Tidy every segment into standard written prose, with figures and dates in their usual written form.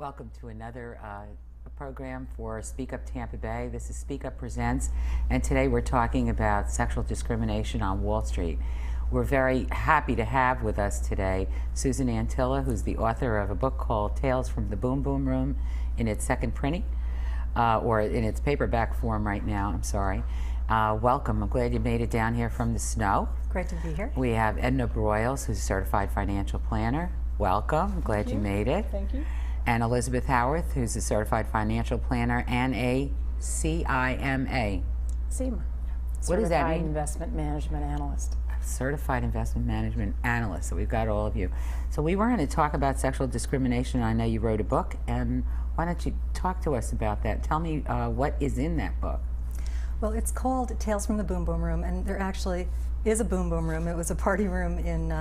Welcome to another program for Speak Up Tampa Bay. This is Speak Up Presents, and today we're talking about sexual discrimination on Wall Street. We're very happy to have with us today Susan Antilla, who's the author of a book called Tales from the Boom Boom Room in its second printing, or in its paperback form right now, I'm sorry. Welcome. I'm glad you made it down here from the snow. Great to be here. We have Edna Broyles, who's a certified financial planner. Welcome. I'm glad you made it. Thank you. And Elizabeth Howarth, who's a certified financial planner and a CIMA. CIMA. What does that mean? Investment Management Analyst. Certified Investment Management Analyst. So we've got all of you. So we were going to talk about sexual discrimination. I know you wrote a book, and why don't you talk to us about that? Tell me what is in that book. Well, it's called Tales from the Boom Boom Room, and there actually is a boom boom room. It was a party room in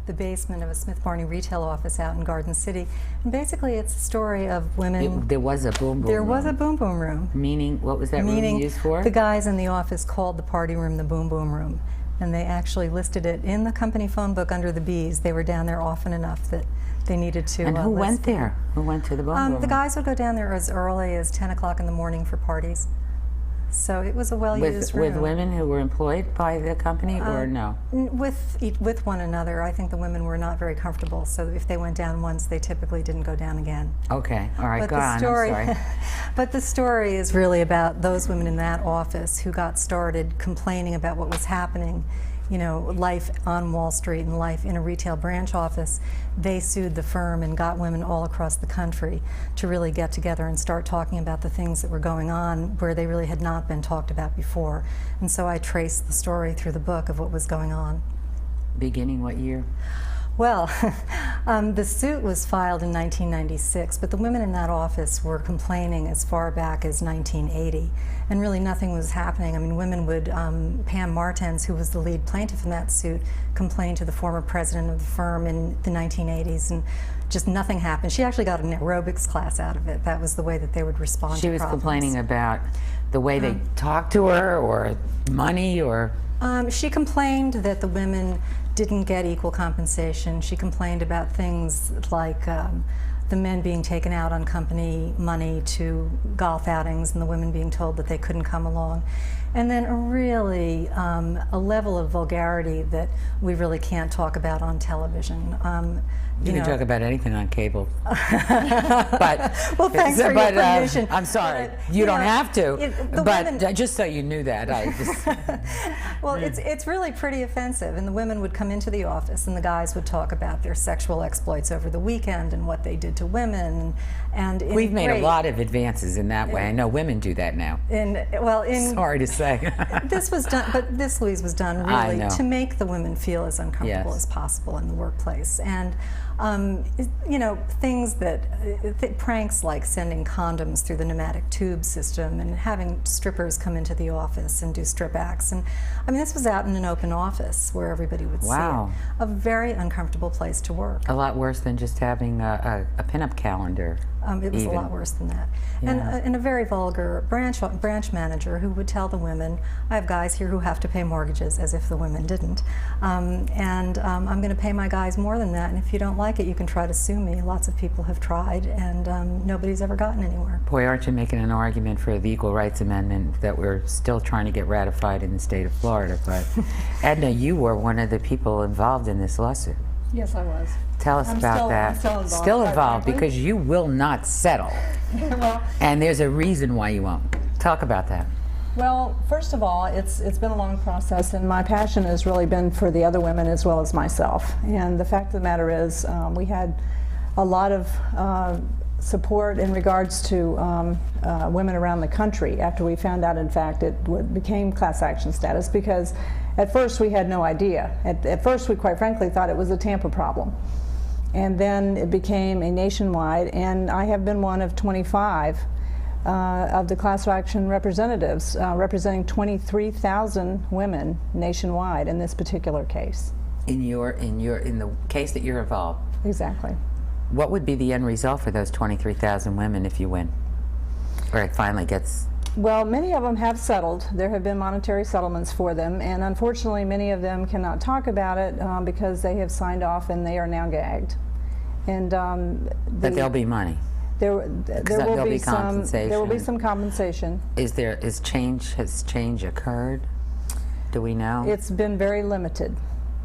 the basement of a Smith Barney retail office out in Garden City. And basically it's a story of women. There was a boom boom room. There was a boom boom room. Meaning, what was that room used for? The guys in the office called the party room the boom boom room. And they actually listed it in the company phone book under the B's. They were down there often enough that they needed to. And who went there? Who went to the boom boom room? The guys would go down there as early as 10 o'clock in the morning for parties. So it was a well-used room. With women who were employed by the company, or no? With one another. I think the women were not very comfortable, so if they went down once, they typically didn't go down again. Okay, all right, go on, I'm sorry. But the story is really about those women in that office who got started complaining about what was happening, you know, life on Wall Street and life in a retail branch office. They sued the firm and got women all across the country to really get together and start talking about the things that were going on where they really had not been talked about before. And so I traced the story through the book of what was going on. Beginning what year? Well, the suit was filed in 1996, but the women in that office were complaining as far back as 1980, and really nothing was happening. I mean, women would, Pam Martens, who was the lead plaintiff in that suit, complained to the former president of the firm in the 1980s, and just nothing happened. She actually got an aerobics class out of it. That was the way that they would respond to problems. She was complaining about the way they talked to her, or money, or? She complained that the women didn't get equal compensation. She complained about things like the men being taken out on company money to golf outings and the women being told that they couldn't come along. And then a level of vulgarity that we really can't talk about on television. You can talk about anything on cable. Well, thanks for your permission. I'm sorry, you don't have to, but just so you knew that. Well, it's really pretty offensive, and the women would come into the office and the guys would talk about their sexual exploits over the weekend and what they did to women. And we've made a lot of advances in that way. I know women do that now. Sorry to say. This was done, but this, Louise, was done really to make the women feel as uncomfortable as possible in the workplace. And you know, things pranks like sending condoms through the pneumatic tube system and having strippers come into the office and do strip acts. And I mean, this was out in an open office where everybody would see it. A very uncomfortable place to work. A lot worse than just having a pinup calendar. It was a lot worse than that. Yeah. And a very vulgar branch manager who would tell the women, I have guys here who have to pay mortgages, as if the women didn't. I'm going to pay my guys more than that, and if you don't like it, you can try to sue me. Lots of people have tried, and nobody's ever gotten anywhere. Boy, aren't you making an argument for the Equal Rights Amendment that we're still trying to get ratified in the state of Florida. But Edna, you were one of the people involved in this lawsuit. Yes, I was. Tell us about that. Still involved because you will not settle. Well, and there's a reason why you won't. Talk about that. Well, first of all, it's been a long process, and my passion has really been for the other women as well as myself. And the fact of the matter is, we had a lot of support in regards to women around the country after we found out, in fact, it became class action status, because at first we had no idea. At first we quite frankly thought it was a Tampa problem. And then it became a nationwide, and I have been one of 25 of the class action representatives representing 23,000 women nationwide in this particular case. In the case that you're involved. Exactly. What would be the end result for those 23,000 women if you win? Or it finally gets... Well, many of them have settled. There have been monetary settlements for them, and unfortunately many of them cannot talk about it because they have signed off and they are now gagged. And but there'll be money. There will there'll be be some. compensation. There will be some compensation. Has change occurred? Do we know? It's been very limited,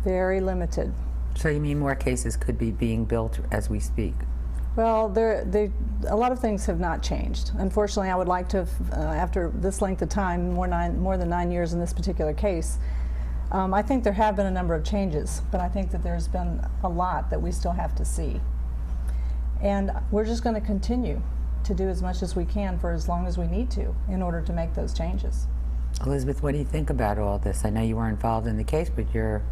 very limited. So you mean more cases could be being built as we speak? Well, a lot of things have not changed. Unfortunately, I would like to, after this length of time, more than 9 years in this particular case, I think there have been a number of changes, but I think that there's been a lot that we still have to see. And we're just going to continue to do as much as we can for as long as we need to in order to make those changes. Elizabeth, what do you think about all this? I know you were involved in the case, but you're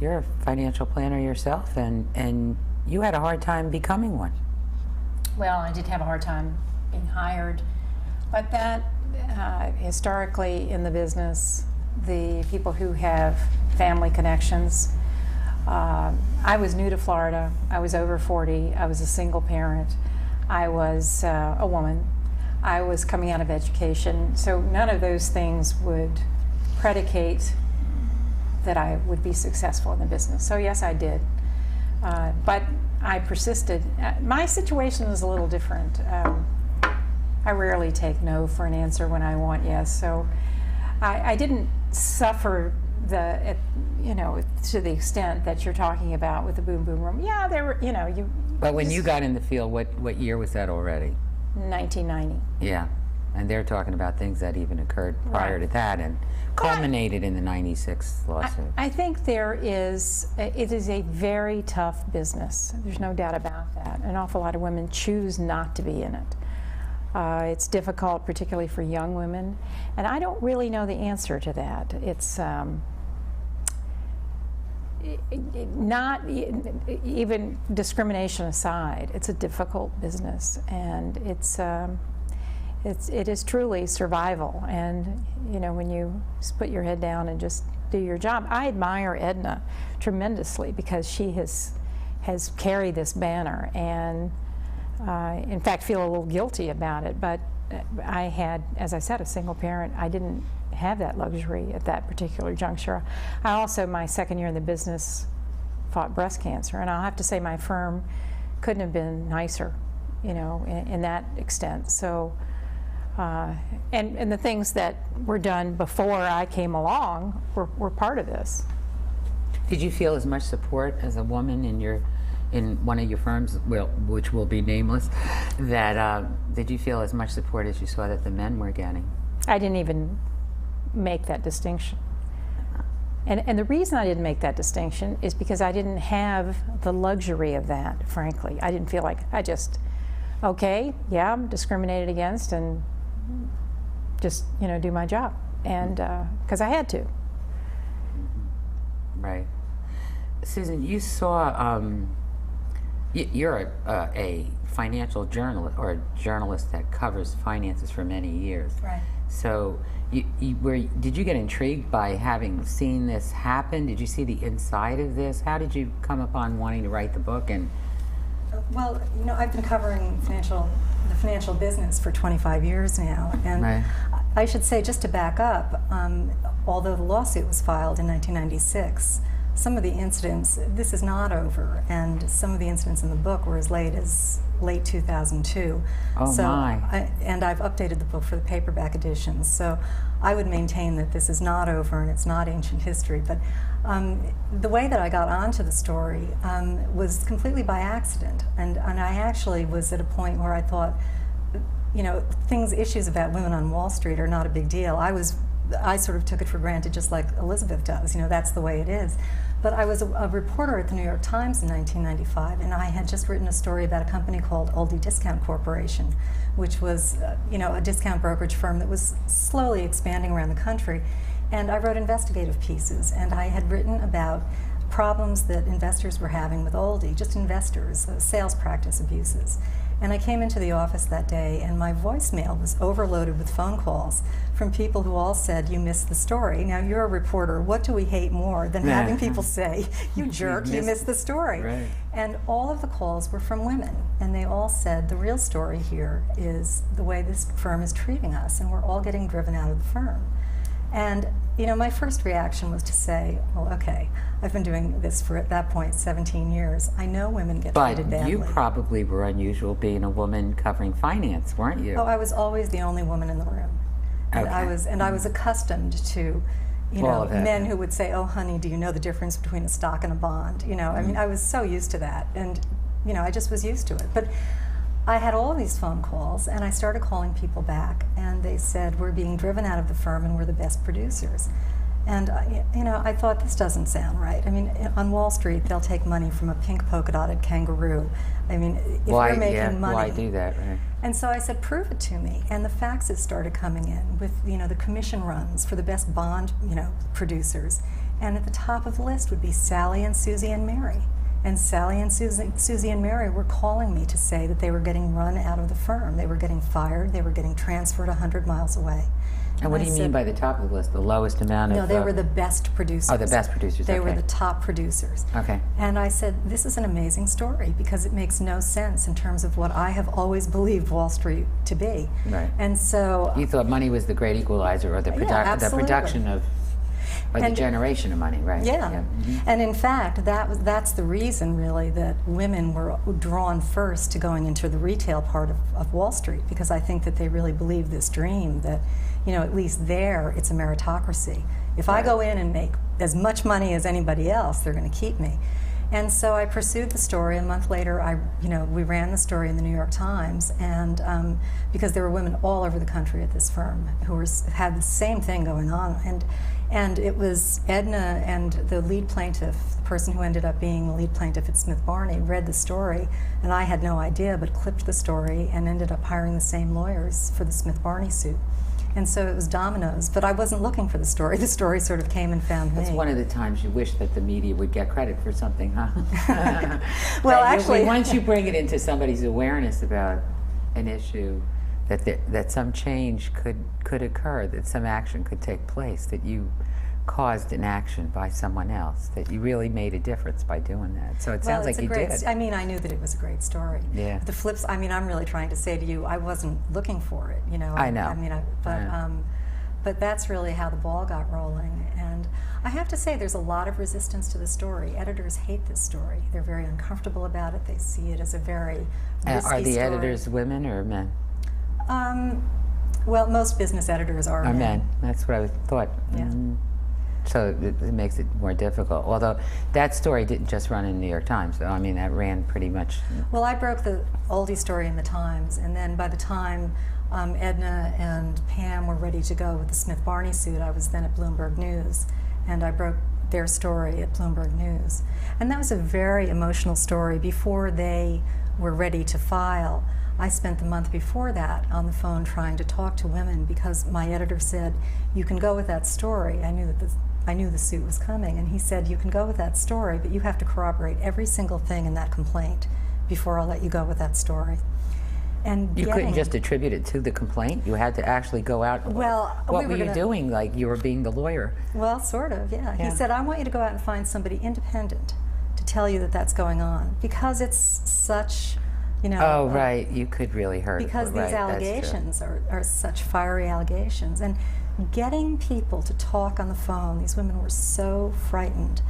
a financial planner yourself, and you had a hard time becoming one. Well, I did have a hard time being hired, but that historically in the business, the people who have family connections, I was new to Florida, I was over 40, I was a single parent, I was a woman, I was coming out of education, so none of those things would predicate that I would be successful in the business. So yes, I did. But I persisted. My situation is a little different. I rarely take no for an answer when I want yes. So I didn't suffer to the extent that you're talking about with the boom boom room. Yeah, there were, But when you got in the field, what year was that already? 1990. Yeah, and they're talking about things that even occurred prior to that and culminated in the 96 lawsuit. I think it is a very tough business. There's no doubt about that. An awful lot of women choose not to be in it. It's difficult, particularly for young women, and I don't really know the answer to that. It's not even discrimination aside, it's a difficult business, and it is truly survival. And when you just put your head down and just do your job. I admire Edna tremendously because she has carried this banner, and in fact feel a little guilty about it. But I had, as I said, a single parent. I didn't have that luxury at that particular juncture. I also, my second year in the business, fought breast cancer, and I'll have to say my firm couldn't have been nicer, in that extent. So, and the things that were done before I came along were part of this. Did you feel as much support as a woman in one of your firms, which will be nameless, did you feel as much support as you saw that the men were getting? I didn't even make that distinction. And the reason I didn't make that distinction is because I didn't have the luxury of that, frankly. I didn't feel like okay, yeah, I'm discriminated against, and just, do my job. And because I had to. Right. Susan, you saw, you're a financial journalist, or a journalist that covers finances for many years. Right. So did you get intrigued by having seen this happen? Did you see the inside of this? How did you come upon wanting to write the book? And well, I've been covering the financial business for 25 years now, and right. I should say, just to back up, although the lawsuit was filed in 1996, some of the incidents, this is not over, and some of the incidents in the book were as late as late 2002. Oh, so my. And I've updated the book for the paperback editions, so I would maintain that this is not over and it's not ancient history. But the way that I got onto the story was completely by accident, and I actually was at a point where I thought, issues about women on Wall Street are not a big deal. I sort of took it for granted, just like Elizabeth does. That's the way it is. But I was a reporter at the New York Times in 1995, and I had just written a story about a company called Oldie Discount Corporation, which was, a discount brokerage firm that was slowly expanding around the country. And I wrote investigative pieces, and I had written about problems that investors were having with Oldie, just investors, sales practice abuses. And I came into the office that day, and my voicemail was overloaded with phone calls from people who all said, "You missed the story." Now, you're a reporter. What do we hate more than having people say, "You jerk, you missed the story"? Right. And all of the calls were from women, and they all said, the real story here is the way this firm is treating us, and we're all getting driven out of the firm. And, you know, my first reaction was to say, well, okay, I've been doing this for, at that point, 17 years. I know women get treated badly. But you probably were unusual being a woman covering finance, weren't you? Oh, I was always the only woman in the room. And Okay. I was accustomed to, you All know, of that, men yeah. who would say, "Oh, honey, do you know the difference between a stock and a bond?" You know, I mean, I was so used to that, and you know, I just was used to it. But I had all these phone calls, and I started calling people back, and they said, "We're being driven out of the firm, and we're the best producers." And you know, I thought, this doesn't sound right. I mean, on Wall Street, they'll take money from a pink polka-dotted kangaroo. I mean, if you're making money, why do that, right? and so I said, prove it to me. And the faxes started coming in with, you know, the commission runs for the best bond, you know, producers. And at the top of the list would be Sally and Susie and Mary. And Sally and Susie and Mary were calling me to say that they were getting run out of the firm. They were getting fired. They were getting transferred 100 miles away. And what do you mean by the top of the list? The lowest amount of... No, they were the best producers. Oh, the best producers, They okay. were the top producers. Okay. And I said, this is an amazing story because it makes no sense in terms of what I have always believed Wall Street to be. Right. And so... You thought money was the great equalizer, or the, the absolutely. production of... Or the generation of money, right? Yeah, Mm-hmm. and in fact, that's the reason really that women were drawn first to going into the retail part of Wall Street, because I think that they really believe this dream that, you know, at least there it's a meritocracy. If I go in and make as much money as anybody else, they're going to keep me. And so I pursued the story. A month later, we ran the story in the New York Times, and because there were women all over the country at this firm who had the same thing going on, and it was Edna and the lead plaintiff, the person who ended up being the lead plaintiff at Smith Barney, read the story, and I had no idea, but clipped the story and ended up hiring the same lawyers for the Smith Barney suit. And so it was dominoes, but I wasn't looking for the story. The story sort of came and found me. That's one of the times you wish that the media would get credit for something, huh? Well, actually... Once you bring it into somebody's awareness about an issue, that some change could occur, that some action could take place, that you caused an action by someone else, that you really made a difference by doing that. So it sounds like you did. I mean, I knew that it was a great story. Yeah. The flips, I mean, I'm really trying to say to you, I wasn't looking for it, you know. I know. I mean, but that's really how the ball got rolling. And I have to say, there's a lot of resistance to the story. Editors hate this story. They're very uncomfortable about it. They see it as a very risky Are the story. editors women or men? Well, most business editors are men. Men. That's what I thought. Yeah. Mm. So it makes it more difficult. Although that story didn't just run in the New York Times, though. I mean, that ran pretty much. Well, I broke the oldie story in the Times, and then by the time Edna and Pam were ready to go with the Smith Barney suit, I was then at Bloomberg News, and I broke their story at Bloomberg News. And that was a very emotional story. Before they were ready to file, I spent the month before that on the phone trying to talk to women because my editor said, you can go with that story. I knew the suit was coming, and he said, you can go with that story, but you have to corroborate every single thing in that complaint before I'll let you go with that story. And You couldn't just attribute it to the complaint? You had to actually go out. Well, what were you doing? Like you were being the lawyer? Well, sort of, yeah. Yeah. He said, I want you to go out and find somebody independent to tell you that that's going on, because it's such, you know. Oh, right. You could really hurt. Because right, these that's true. allegations are such fiery allegations. And getting people to talk on the phone, these women were so frightened.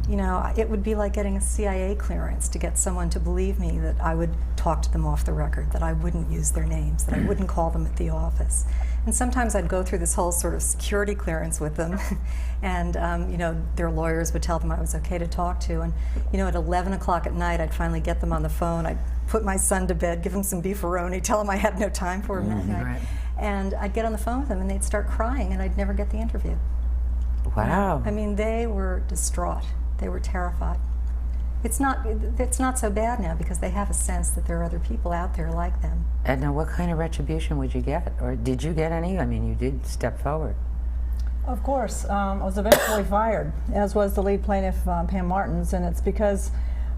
You know, it would be like getting a CIA clearance to get someone to believe me that I would talk to them off the record, that I wouldn't use their names, that I wouldn't call them at the office. And sometimes I'd go through this whole sort of security clearance with them, and you know, their lawyers would tell them I was okay to talk to. And you know, at 11 o'clock at night, I'd finally get them on the phone. I'd put my son to bed, give him some beefaroni, tell him I had no time for him that night. Right. And I'd get on the phone with them, and they'd start crying, and I'd never get the interview. Wow. I mean, they were distraught. They were terrified. It's not so bad now because they have a sense that there are other people out there like them. And now, what kind of retribution would you get, or did you get any? I mean, you did step forward. Of course, I was eventually fired, as was the lead plaintiff, Pam Martins, and it's because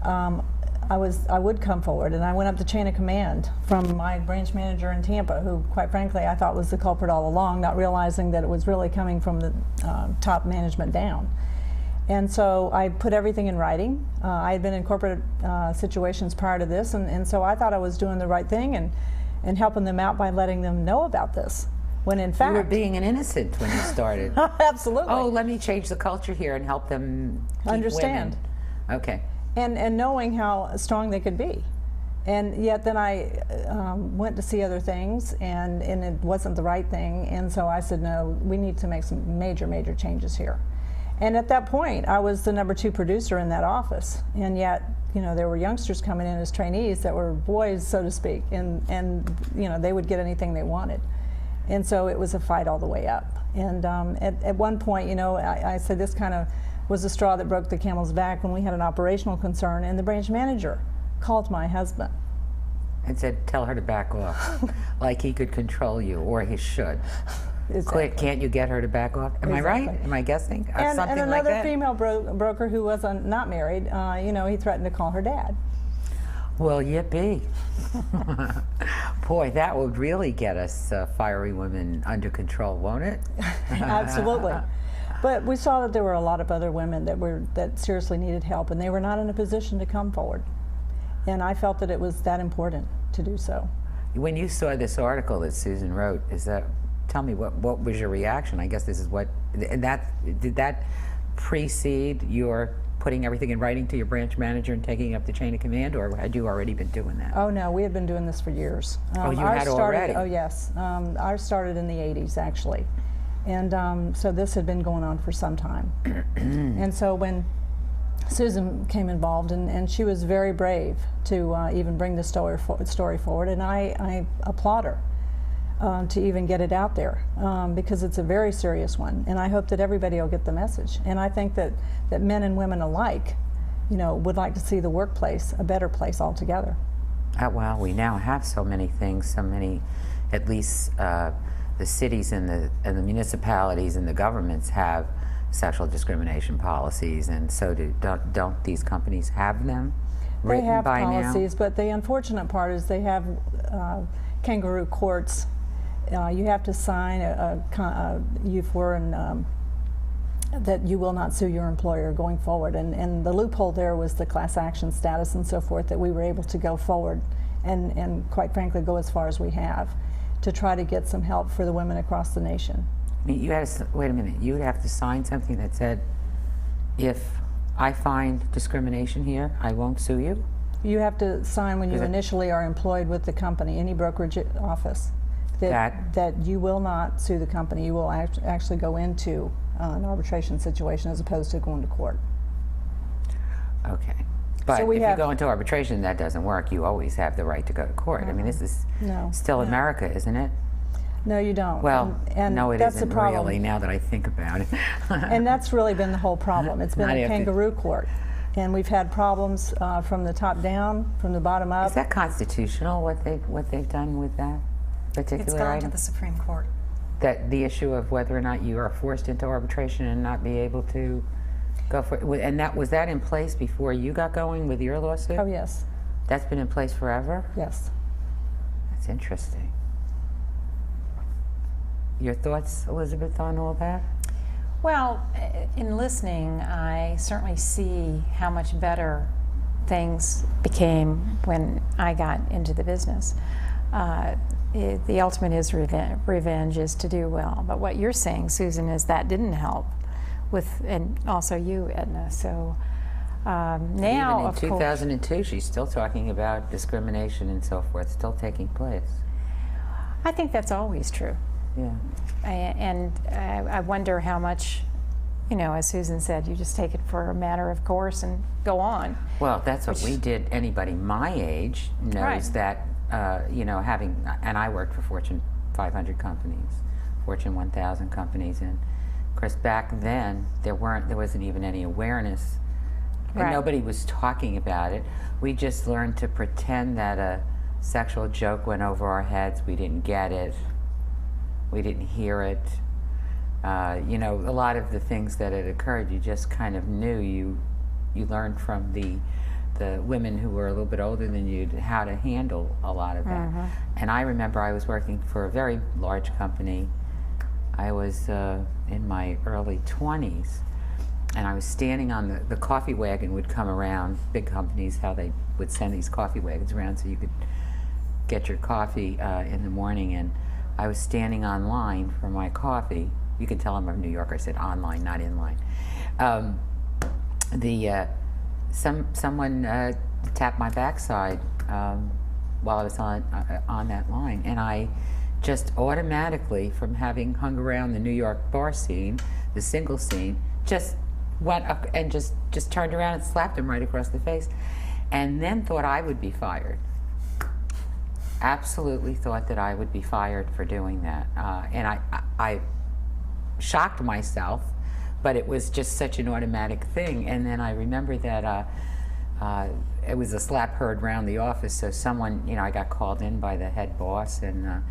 I would come forward, and I went up the chain of command from my branch manager in Tampa, who, quite frankly, I thought was the culprit all along, not realizing that it was really coming from the top management down. And so I put everything in writing. I had been in corporate situations prior to this, and so I thought I was doing the right thing and helping them out by letting them know about this. when in You fact... were being an innocent when you started. Absolutely. Oh, let me change the culture here and help them keep Understand. women. Okay. And knowing how strong they could be. And yet then I went to see other things, and it wasn't the right thing, and so I said, no, we need to make some major changes here. And at that point, I was the #2 producer in that office, and yet, you know, there were youngsters coming in as trainees that were boys, so to speak, and you know, they would get anything they wanted. And so it was a fight all the way up. And at one point, you know, I said this kind of was the straw that broke the camel's back when we had an operational concern, and the branch manager called my husband. And said, tell her to back off, like he could control you, or he should. Exactly. Can't you get her to back off? Am I right? Am I guessing? And Something another like that? female broker who was not married, you know, he threatened to call her dad. Well, yippee. Boy, that would really get us fiery women under control, won't it? Absolutely. But we saw that there were a lot of other women that seriously needed help, and they were not in a position to come forward. And I felt that it was that important to do so. When you saw this article that Susan wrote, tell me what was your reaction? I guess this is what, did that precede your putting everything in writing to your branch manager and taking up the chain of command, or had you already been doing that? Oh no, we had been doing this for years. Oh, you had already? Oh yes, ours started in the 80s actually. And so this had been going on for some time. And so when Susan came involved, and she was very brave to even bring the story forward, and I applaud her to even get it out there, because it's a very serious one, and I hope that everybody will get the message. And I think that men and women alike, you know, would like to see the workplace a better place altogether. Well, we now have so many things, so many, at least the cities and the municipalities and the governments have sexual discrimination policies, and so don't these companies have them written They have by policies, now? but the unfortunate part is they have kangaroo courts. You have to sign a that you will not sue your employer going forward, and the loophole there was the class action status and so forth, that we were able to go forward and quite frankly go as far as we have to try to get some help for the women across the nation. I mean, you had to, wait a minute, you would have to sign something that said, if I find discrimination here, I won't sue you? You have to sign when you initially are employed with the company, any brokerage office, that you will not sue the company. You will actually go into an arbitration situation as opposed to going to court. Okay. But So if you go into arbitration, that doesn't work. You always have the right to go to court. I mean, this is still America, isn't it? No, you don't. Well, and no, it that's isn't the problem. really, now that I think about it. And that's really been the whole problem. It's been a kangaroo court. And we've had problems from the top down, from the bottom up. Is that constitutional, what they've done with that particular It's gone item? to the Supreme Court. That the issue of whether or not you are forced into arbitration and not be able to go for it, and was that in place before you got going with your lawsuit? Oh, yes. That's been in place forever? Yes. That's interesting. Your thoughts, Elizabeth, on all that? Well, in listening, I certainly see how much better things became when I got into the business. The ultimate is revenge is to do well. But what you're saying, Susan, is that didn't help with, and also you, Edna. So now, even in of 2002, she's still talking about discrimination and so forth, still taking place. I think that's always true. Yeah. And I wonder how much, you know, as Susan said, you just take it for a matter of course and go on. Well, that's what we did. Anybody my age knows that, you know, and I worked for Fortune 500 companies, Fortune 1000 companies, and of course back then there wasn't even any awareness, and nobody was talking about it. We just learned to pretend that a sexual joke went over our heads. We didn't get it. We didn't hear it. You know, a lot of the things that had occurred, you just kind of knew. You learned from the women who were a little bit older than you how to handle a lot of that. And I remember I was working for a very large company. I was in my early 20s, and I was standing on the coffee wagon would come around, big companies, how they would send these coffee wagons around so you could get your coffee in the morning, and I was standing online for my coffee. You can tell I'm a New Yorker. I said online, not in line. Someone tapped my backside while I was on that line, and I just automatically, from having hung around the New York bar scene, the single scene, just went up and just turned around and slapped him right across the face, and then thought I would be fired. Absolutely thought that I would be fired for doing that, and I shocked myself, but it was just such an automatic thing. And then I remember that it was a slap heard round the office, so someone, I got called in by the head boss, and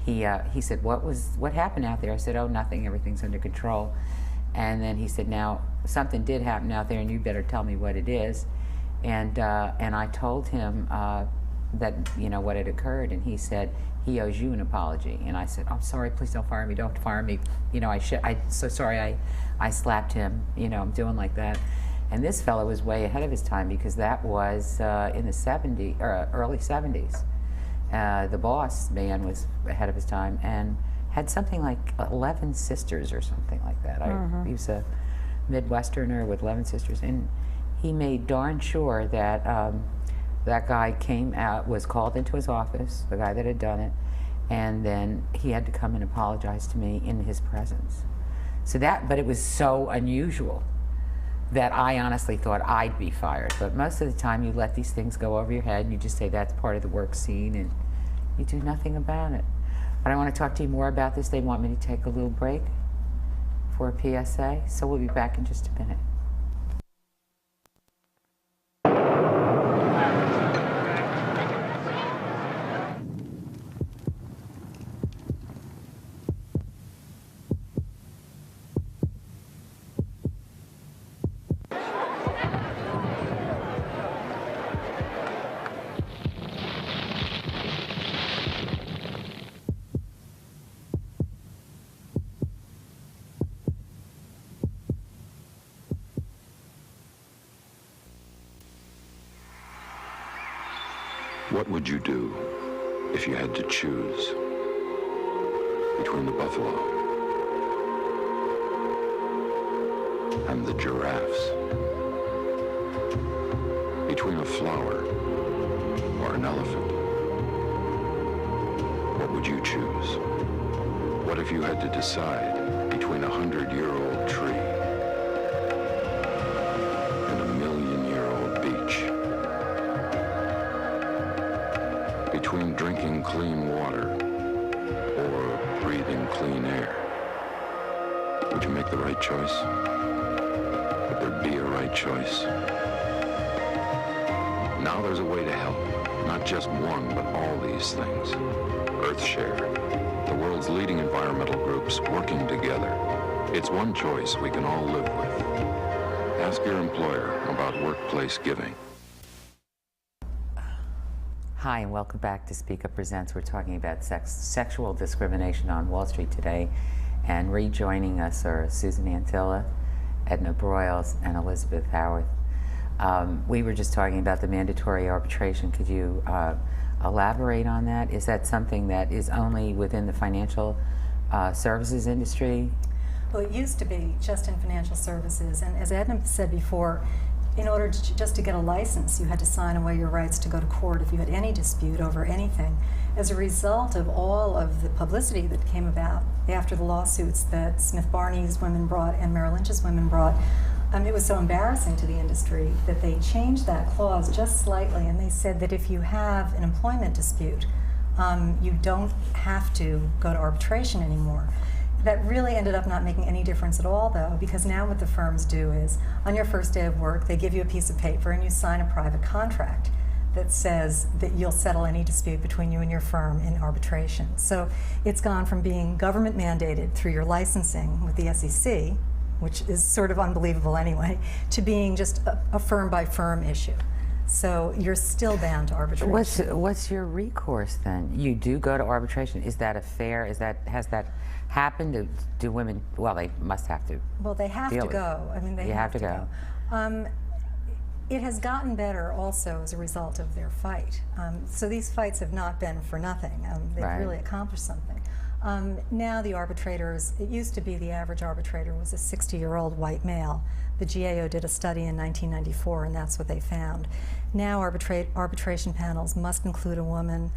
he said, what happened out there? I said, oh, nothing, everything's under control. And then he said, now, something did happen out there, and you better tell me what it is. And I told him that, what had occurred, and he said, he owes you an apology. And I said, I'm sorry, please don't fire me, don't fire me. I'm so sorry I slapped him, I'm doing like that. And this fellow was way ahead of his time, because that was in the 70s, or early 70s. The boss man was ahead of his time and had something like 11 sisters or something like that. He was a Midwesterner with 11 sisters, and he made darn sure that that guy was called into his office, the guy that had done it, and then he had to come and apologize to me in his presence. But it was so unusual that I honestly thought I'd be fired. But most of the time you let these things go over your head and you just say that's part of the work scene and you do nothing about it. But I want to talk to you more about this. They want me to take a little break for a PSA, so we'll be back in just a minute. What would you do if you had to choose between the buffalo and the giraffes? Between a flower or an elephant? What would you choose? What if you had to decide between a 100-year-old tree and a million-year-old beach? Between drinking clean water or breathing clean air? Would you make the right choice? Would there be a right choice? Now there's a way to help. Not just one, but all these things. EarthShare, the world's leading environmental groups working together. It's one choice we can all live with. Ask your employer about workplace giving. Hi, and welcome back to Speak Up Presents. We're talking about sexual discrimination on Wall Street today, and rejoining us are Susan Antilla, Edna Broyles, and Elizabeth Howarth. We were just talking about the mandatory arbitration. Could you elaborate on that? Is that something that is only within the financial services industry? Well, it used to be just in financial services, and as Edna said before, in order just to get a license, you had to sign away your rights to go to court if you had any dispute over anything. As a result of all of the publicity that came about after the lawsuits that Smith Barney's women brought and Merrill Lynch's women brought, it was so embarrassing to the industry that they changed that clause just slightly, and they said that if you have an employment dispute, you don't have to go to arbitration anymore. That really ended up not making any difference at all, though, because now what the firms do is, on your first day of work, they give you a piece of paper and you sign a private contract that says that you'll settle any dispute between you and your firm in arbitration. So it's gone from being government mandated through your licensing with the SEC, which is sort of unbelievable anyway, to being just a firm-by-firm issue. So you're still bound to arbitration. What's your recourse then? You do go to arbitration. Is that has that happened? Do women? Well, they must have to. Well, they have to go. I mean, they have to go. It has gotten better also as a result of their fight. So these fights have not been for nothing. They've really accomplished something. Now the arbitrators, it used to be the average arbitrator was a 60-year-old white male. The GAO did a study in 1994, and that's what they found. Now arbitration panels must include a woman.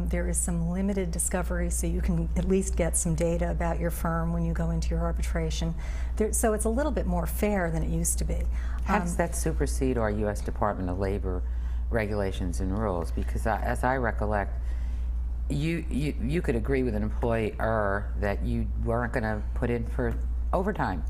There is some limited discovery, so you can at least get some data about your firm when you go into your arbitration. So it's a little bit more fair than it used to be. How does that supersede our U.S. Department of Labor regulations and rules? Because as I recollect, you could agree with an employer that you weren't going to put in for overtime.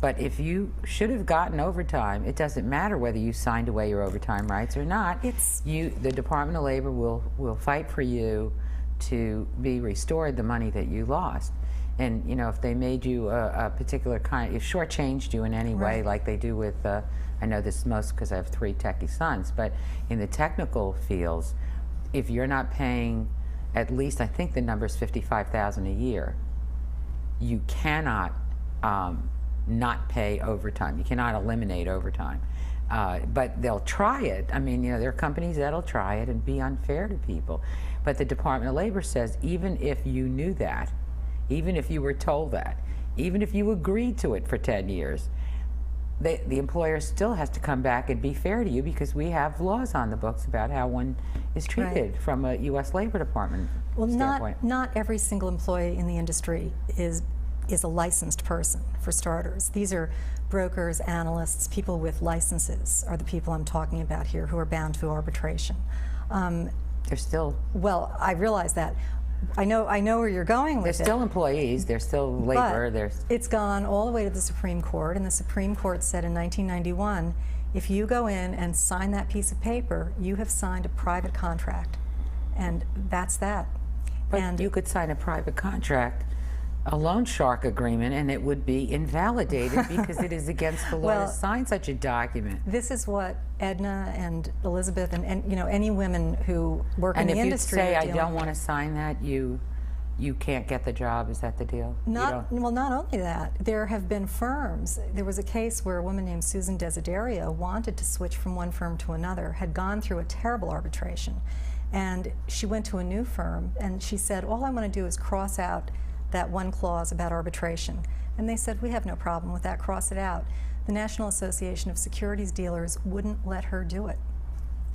But if you should have gotten overtime, it doesn't matter whether you signed away your overtime rights or not. The Department of Labor will fight for you to be restored the money that you lost. And you know, if they made you a particular kind, if shortchanged you in any way, like they do with, I know this most because I have 3 techie sons, but in the technical fields, if you're not paying at least, I think the number is $55,000 a year, you cannot not pay overtime. You cannot eliminate overtime. But they'll try it. I mean, you know, there are companies that'll try it and be unfair to people. But the Department of Labor says even if you knew that, even if you were told that, even if you agreed to it for 10 years, the employer still has to come back and be fair to you, because we have laws on the books about how one is treated from a U.S. Labor Department standpoint. Not every single employee in the industry is a licensed person, for starters. These are brokers, analysts, people with licenses are the people I'm talking about here who are bound to arbitration. They're still... Well, I realize that. I know where you're going with it. They're still employees, they're still labor. But it's gone all the way to the Supreme Court, and the Supreme Court said in 1991, if you go in and sign that piece of paper, you have signed a private contract. And that's that. But you could sign a private contract, a loan shark agreement, and it would be invalidated because it is against the law to sign such a document. This is what Edna and Elizabeth and you know, any women who work in the industry. And if you say I don't want to sign that, you can't get the job. Is that the deal? Well, not only that, there have been firms. There was a case where a woman named Susan Desiderio wanted to switch from one firm to another, had gone through a terrible arbitration, and she went to a new firm and she said, all I want to do is cross out that one clause about arbitration. And they said, we have no problem with that, cross it out. The National Association of Securities Dealers wouldn't let her do it,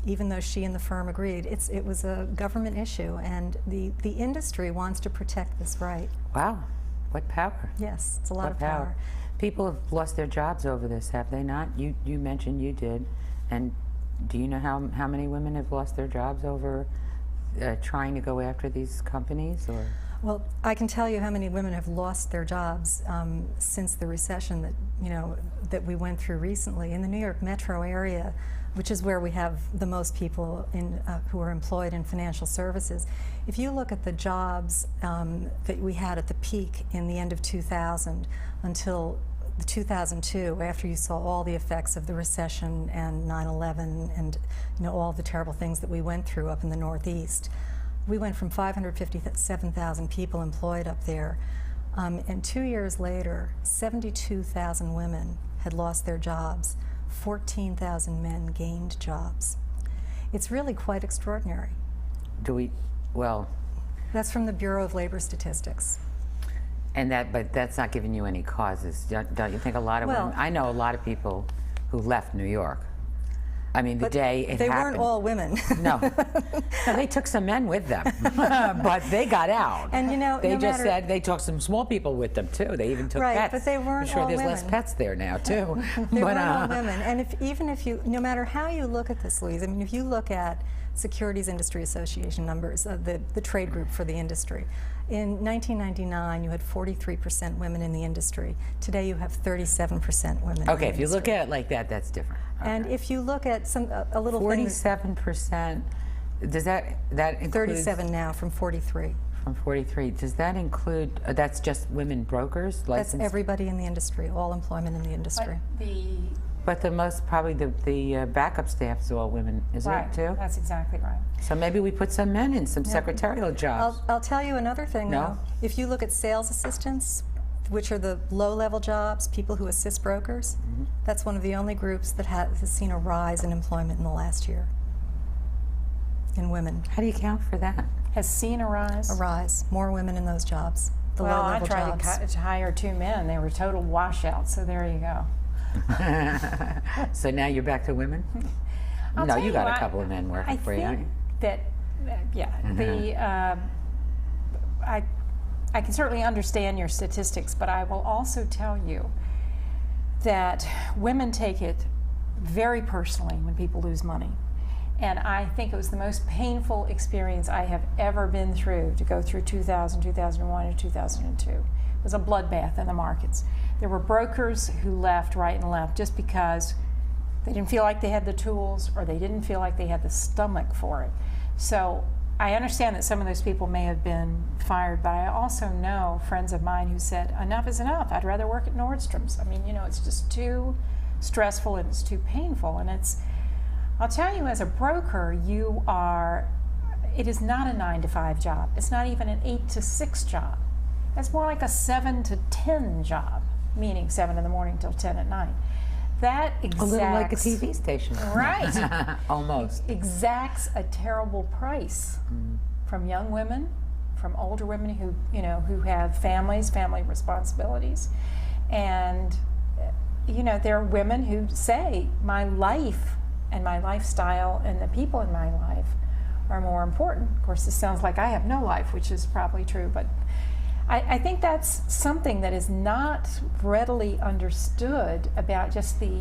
even though she and the firm agreed. It was a government issue, and the industry wants to protect this right. Wow, what power. Yes, it's a lot of power. People have lost their jobs over this, have they not? You mentioned you did, and do you know how many women have lost their jobs over trying to go after these companies? Or? Well, I can tell you how many women have lost their jobs since the recession that we went through recently. In the New York metro area, which is where we have the most people who are employed in financial services, if you look at the jobs that we had at the peak in the end of 2000 until 2002, after you saw all the effects of the recession and 9/11 and all the terrible things that we went through up in the Northeast, we went from 557,000 people employed up there, and 2 years later, 72,000 women had lost their jobs, 14,000 men gained jobs. It's really quite extraordinary. Well... That's from the Bureau of Labor Statistics. But that's not giving you any causes. Don't you think a lot of women... I know a lot of people who left New York. I mean, the day it happened. They weren't all women. No, they took some men with them, but they got out. And they just said they took some small people with them too. They even took pets. But they weren't I'm sure all there's women. less pets there now too. They weren't all women. And even if you, no matter how you look at this, Louise, I mean, if you look at Securities Industry Association numbers, the trade group for the industry, in 1999 you had 43% women in the industry. Today you have 37% women. Okay, if you look at it like that, that's different. Okay. And if you look at a little 47%, does that include 37 now from 43? From 43, does that include? That's just women brokers, licensed? That's everybody in the industry, all employment in the industry. But the most, probably the backup staff is all women, isn't it too? That's exactly right. So maybe we put some men in some secretarial jobs. I'll tell you another thing though. If you look at sales assistants, which are the low-level jobs, people who assist brokers, that's one of the only groups that has seen a rise in employment in the last year in women. How do you account for that? has seen a rise. A rise. More women in those jobs. The Well, I low-level tried jobs. to hire 2 men. They were total washouts, so there you go. So now you're back to women? I'll No, tell you got a I- couple of men working for you, I aren't think you? that, yeah, I can certainly understand your statistics, but I will also tell you that women take it very personally when people lose money. And I think it was the most painful experience I have ever been through to go through 2000, 2001, and 2002. It was a bloodbath in the markets. There were brokers who left right and left just because they didn't feel like they had the tools or they didn't feel like they had the stomach for it. So I understand that some of those people may have been fired, but I also know friends of mine who said, enough is enough. I'd rather work at Nordstrom's. I mean, you know, it's just too stressful and it's too painful. And it's, I'll tell you, as a broker, it is not a 9-to-5 job. It's not even an 8-to-6 job. It's more like a 7-to-10 job, meaning 7 in the morning till 10 at night. That exacts, A little like a TV station. Right. Almost. Exacts a terrible price from young women, from older women who, you know, who have families, family responsibilities. And, you know, there are women who say, my life and my lifestyle and the people in my life are more important. Of course, this sounds like I have no life, which is probably true, but I think that's something that is not readily understood about just the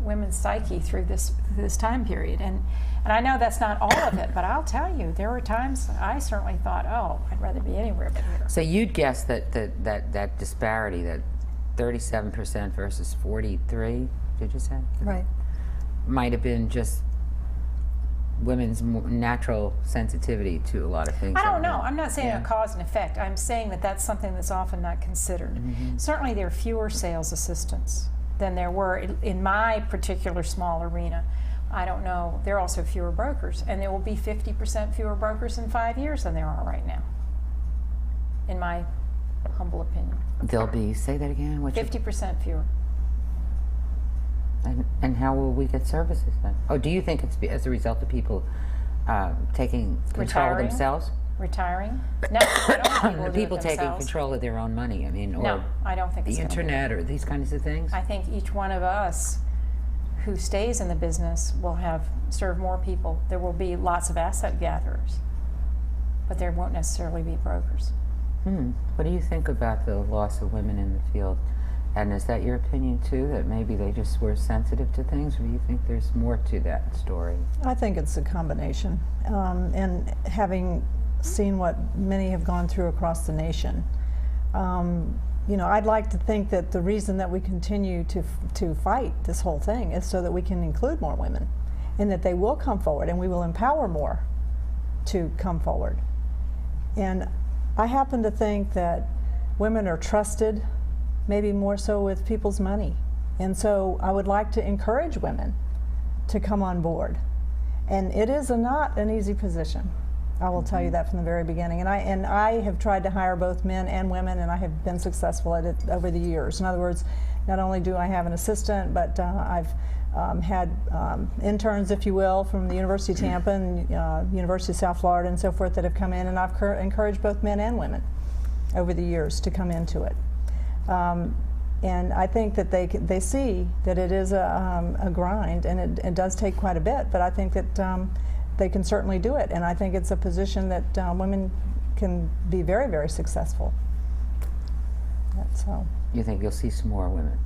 women's psyche through this time period. And I know that's not all of it, but I'll tell you, there were times I certainly thought, oh, I'd rather be anywhere but here. So you'd guess that disparity, that 37% versus 43, did you say? Right. Might have been just women's natural sensitivity to a lot of things. I don't know. I'm not saying Yeah. a cause and effect. I'm saying that that's something that's often not considered. Certainly there are fewer sales assistants than there were in my particular small arena. I don't know. There are also fewer brokers, and there will be 50% fewer brokers in 5 years than there are right now, in my humble opinion. There'll be, say that again? 50% fewer. And how will we get services then? Oh, do you think it's as a result of people taking control of Retiring? themselves? Retiring? No, I don't think The people taking themselves. control of their own money, I mean, or No, I don't think the it's gonna be internet or these kinds of things? I think each one of us who stays in the business will serve more people. There will be lots of asset gatherers, but there won't necessarily be brokers. What do you think about the loss of women in the field? And is that your opinion too, that maybe they just were sensitive to things, or do you think there's more to that story? I think it's a combination. And having seen what many have gone through across the nation, you know, I'd like to think that the reason that we continue to fight this whole thing is so that we can include more women, and that they will come forward, and we will empower more to come forward. And I happen to think that women are trusted, maybe more so with people's money. And so I would like to encourage women to come on board. And it is not an easy position. I will tell you that from the very beginning. And I have tried to hire both men and women, and I have been successful at it over the years. In other words, not only do I have an assistant, but I've had interns, if you will, from the University of Tampa and University of South Florida and so forth that have come in, and I've encouraged both men and women over the years to come into it. And I think that they see that it is a grind, and it does take quite a bit, but I think that they can certainly do it, and I think it's a position that women can be very, very successful. That's so. You think you'll see some more women?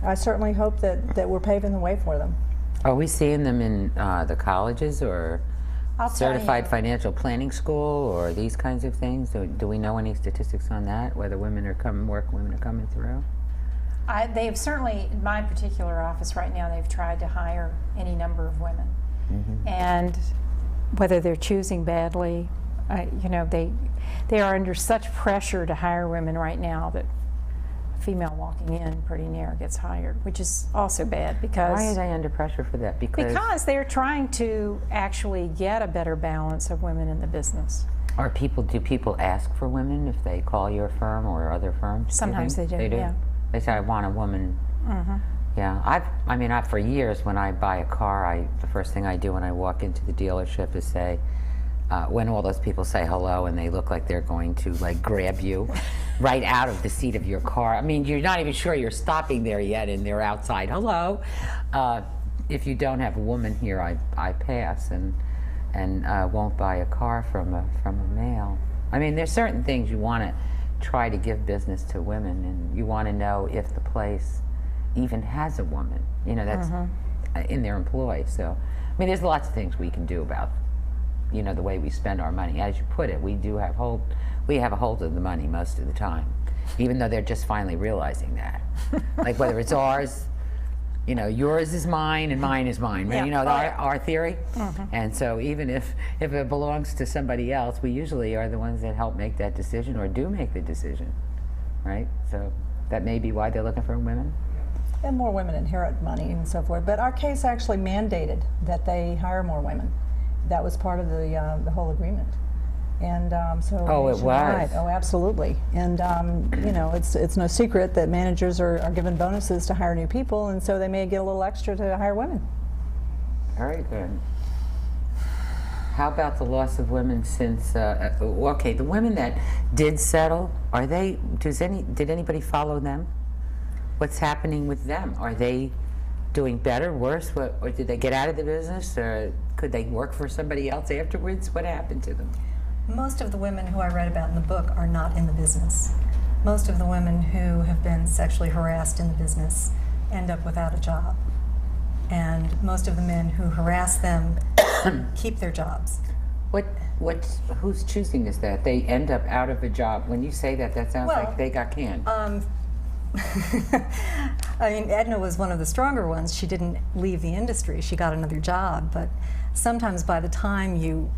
I certainly hope that we're paving the way for them. Are we seeing them in the colleges or I'll tell certified you. financial planning school or these kinds of things? Do we know any statistics on that, whether women are coming through? They've certainly, in my particular office right now, they've tried to hire any number of women. And whether they're choosing badly, you know, they are under such pressure to hire women right now that a female walking in pretty near gets hired, which is also bad because... Why are they under pressure for that? Because they're trying to actually get a better balance of women in the business. Do people ask for women if they call your firm or other firms? Do you Sometimes think? they do, yeah. They say, I want a woman. Yeah, for years when I buy a car, the first thing I do when I walk into the dealership is say, when all those people say hello and they look like they're going to like grab you right out of the seat of your car. I mean, you're not even sure you're stopping there yet and they're outside, hello. If you don't have a woman here, I pass and won't buy a car from a male. I mean, there's certain things you want to try to give business to women, and you want to know if the place even has a woman, you know, that's in their employ. So, I mean, there's lots of things we can do about, you know, the way we spend our money. As you put it, we have a hold of the money most of the time, even though they're just finally realizing that. Like whether it's ours, you know, yours is mine and mine is mine, right? Yeah. You know, our theory. And so even if it belongs to somebody else, we usually are the ones that help make that decision or do make the decision, right? So that may be why they're looking for women. And more women inherit money and so forth. But our case actually mandated that they hire more women. That was part of the whole agreement. And so Oh, it nationwide- was? Oh, absolutely. And you know, it's no secret that managers are given bonuses to hire new people, and so they may get a little extra to hire women. Very good. How about the loss of women since, okay, the women that did settle, did anybody follow them? What's happening with them? Are they doing better, worse, or did they get out of the business, or could they work for somebody else afterwards? What happened to them? Most of the women who I read about in the book are not in the business. Most of the women who have been sexually harassed in the business end up without a job. And most of the men who harass them keep their jobs. Who's choosing is that? They end up out of a job. When you say that, that sounds like they got canned. I mean, Edna was one of the stronger ones. She didn't leave the industry. She got another job. But sometimes by the time you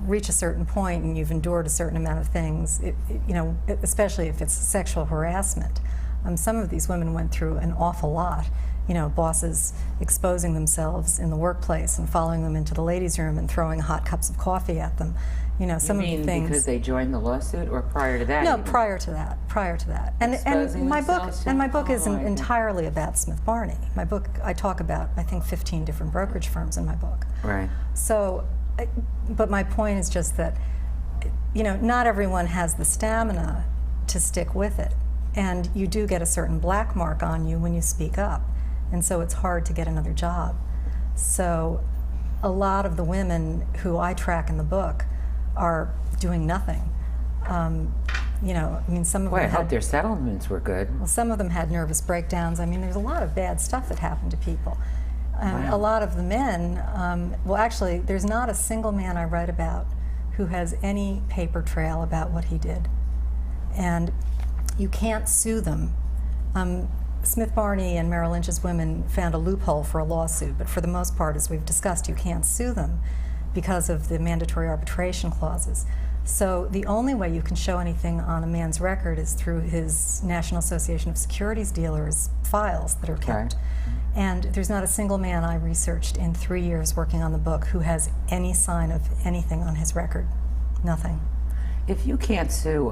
reach a certain point and you've endured a certain amount of things, you know, especially if it's sexual harassment, some of these women went through an awful lot. You know, bosses exposing themselves in the workplace and following them into the ladies' room and throwing hot cups of coffee at them. You know, some you mean of the things. Because they joined the lawsuit, or prior to that? No, even? prior to that. Prior to that. Exposing my book themselves to- and my book isn't right. entirely about Smith Barney. My book, I talk about, I think, 15 different brokerage firms in my book. Right. So, but my point is just that, you know, not everyone has the stamina to stick with it, and you do get a certain black mark on you when you speak up, and so it's hard to get another job. So, a lot of the women who I track in the book are doing nothing. You know, I mean, some of Boy, I them hope had, their settlements were good. well, some of them had nervous breakdowns. I mean, there's a lot of bad stuff that happened to people. Wow. A lot of the men, well, actually, there's not a single man I write about who has any paper trail about what he did. And you can't sue them. Smith Barney and Merrill Lynch's women found a loophole for a lawsuit, but for the most part, as we've discussed, you can't sue them because of the mandatory arbitration clauses. So the only way you can show anything on a man's record is through his National Association of Securities Dealers files that are kept. Okay. And there's not a single man I researched in 3 years working on the book who has any sign of anything on his record. Nothing. If you can't sue